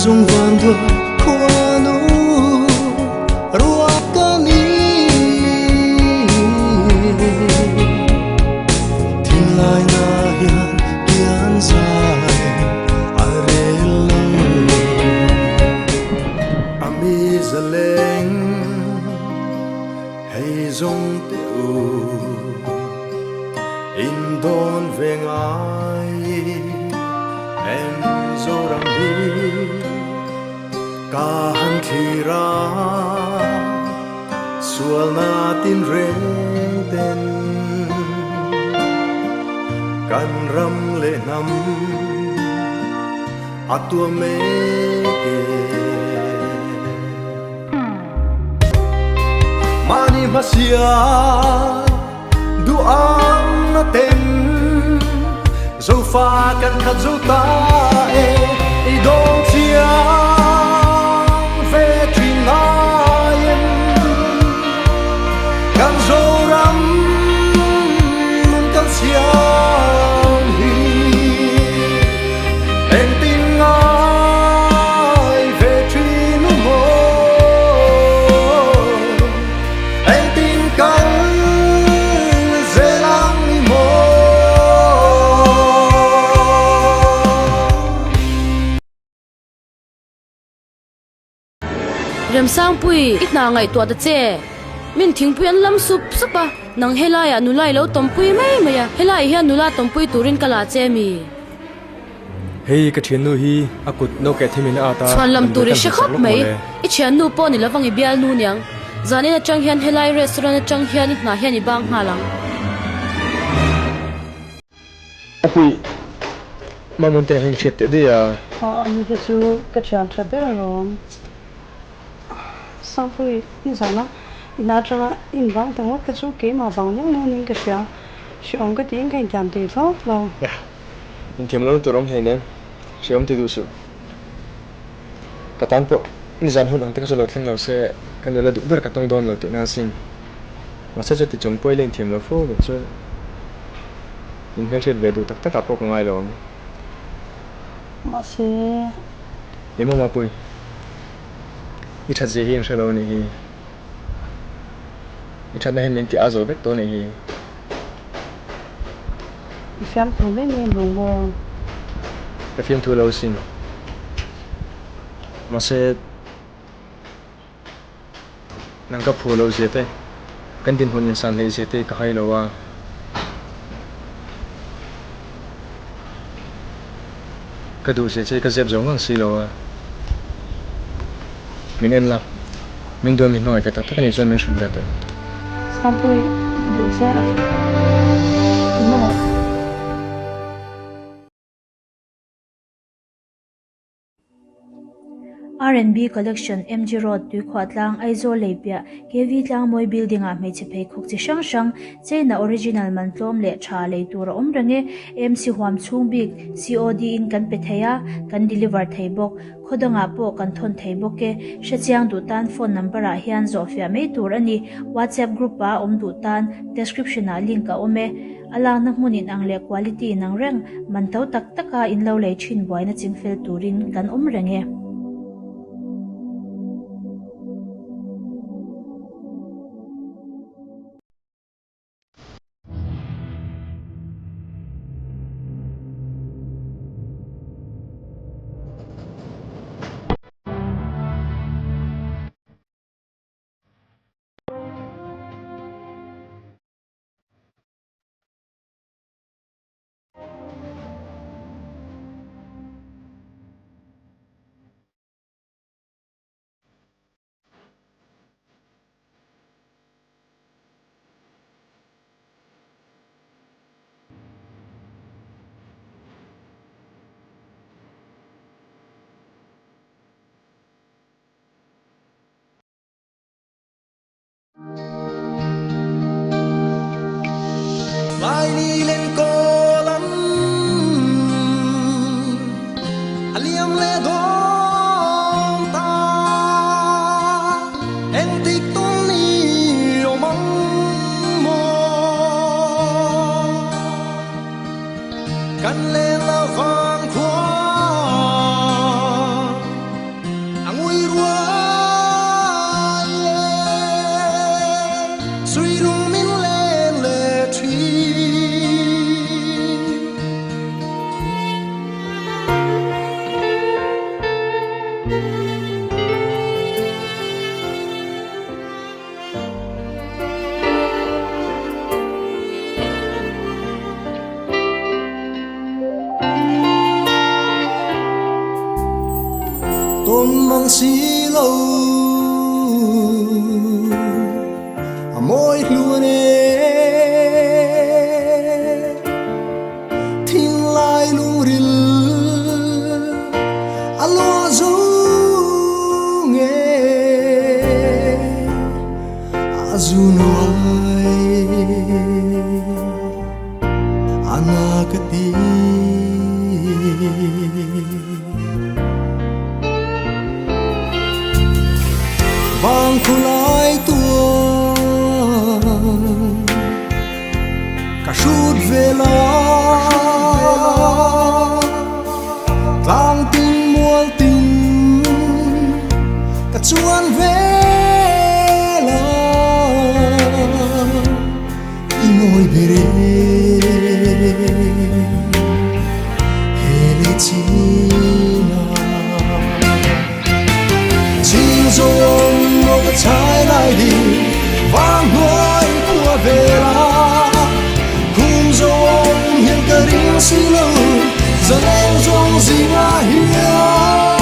dùng vàng đua khoa nu ruột cani thiên lai na hian hian dài arel ami zaleng hay dùng tiêu in don về ai em zoram đi cả han thira sual na tin reng ten kan ram le nam atua me ke mani masia du ang na ten zo fa kan khat zo ta e dong chia ve trin nayen kan zo ram mun kan siang hi en tin ngai ve trin mo en tin kan rem sang pui itna ngai to da che min thing puan lam sup supa nang helai anu lai lo tom pui mai maya helai hian nula tom pui turin kala che mi hei ka thian nu hi akut no ke themin ata chwan lam turi shekhop mai I thian nu po ni lawang I bial nu nyang zanin atang hian helai restaurant atang hian na hian I bang halang apui mamon te hin chet de ya ani ke su ka chan tra be ro sang pui ni sana ina tra in bang tang ka su Keimah bang yang no ning ka sia shi ong ka ting kan jam te tho lo ya in thiam lo turom he ne siom ti du su ka tan po ni zan hun ang te ka so lo thleng lo se kan la du ber ka tong don lo ti na sing ma sa ti chong poi leng thiam lo fo lo so in kan chet ve du tak tak ka pok ngai lo ma se emo ma pui I that je hin shalo ni hi I that na hin ti azo vek to ni hi I fiam tu le ni lu mo ka fiam tu lo sin ma se nang ka phu lo je te kan din hun san le je te ka hai lo wa ka du se ka zep zong ang si lo wa min en la min do min noi ka ta ka ni zon min shun da ta sang pui du se no R&B collection MG Road tui khwatlang aizo leipia KV tlang moi building a mei chephei khok chi sang sang cheina original man tlom le tha lei tur om range MC huam chung bik COD in kan pe theya kan deliver theibok khodanga po kan thon theibok ke chhuichiang du tan phone number a hian zofia mei tur ani WhatsApp group a om du tan description a link a ome alang na hmunin ang le quality nang reng man tau tak taka in lo le thin boina chingfel turin kan om range mai đi lên cô lắm aliam le đón ta em thích tung ni ô mong mò căn lên là vàng khoa con mong xí lâu mỗi luôn thiên lai lu ril alo du nghe azu noi anakati vang khulai tua cả sút về la tang tình muôn tình cả chuan về la i ngồi về hele china chim rồng một cái trái lại đi vang nói của về la khung rồng hiện cái đinh xí lâu giờ em rong gì mà hian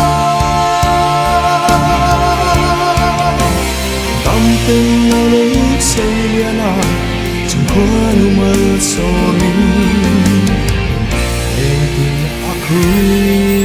tâm tình nào lúc say liền à chẳng qua lu mơ so mình em tìm aku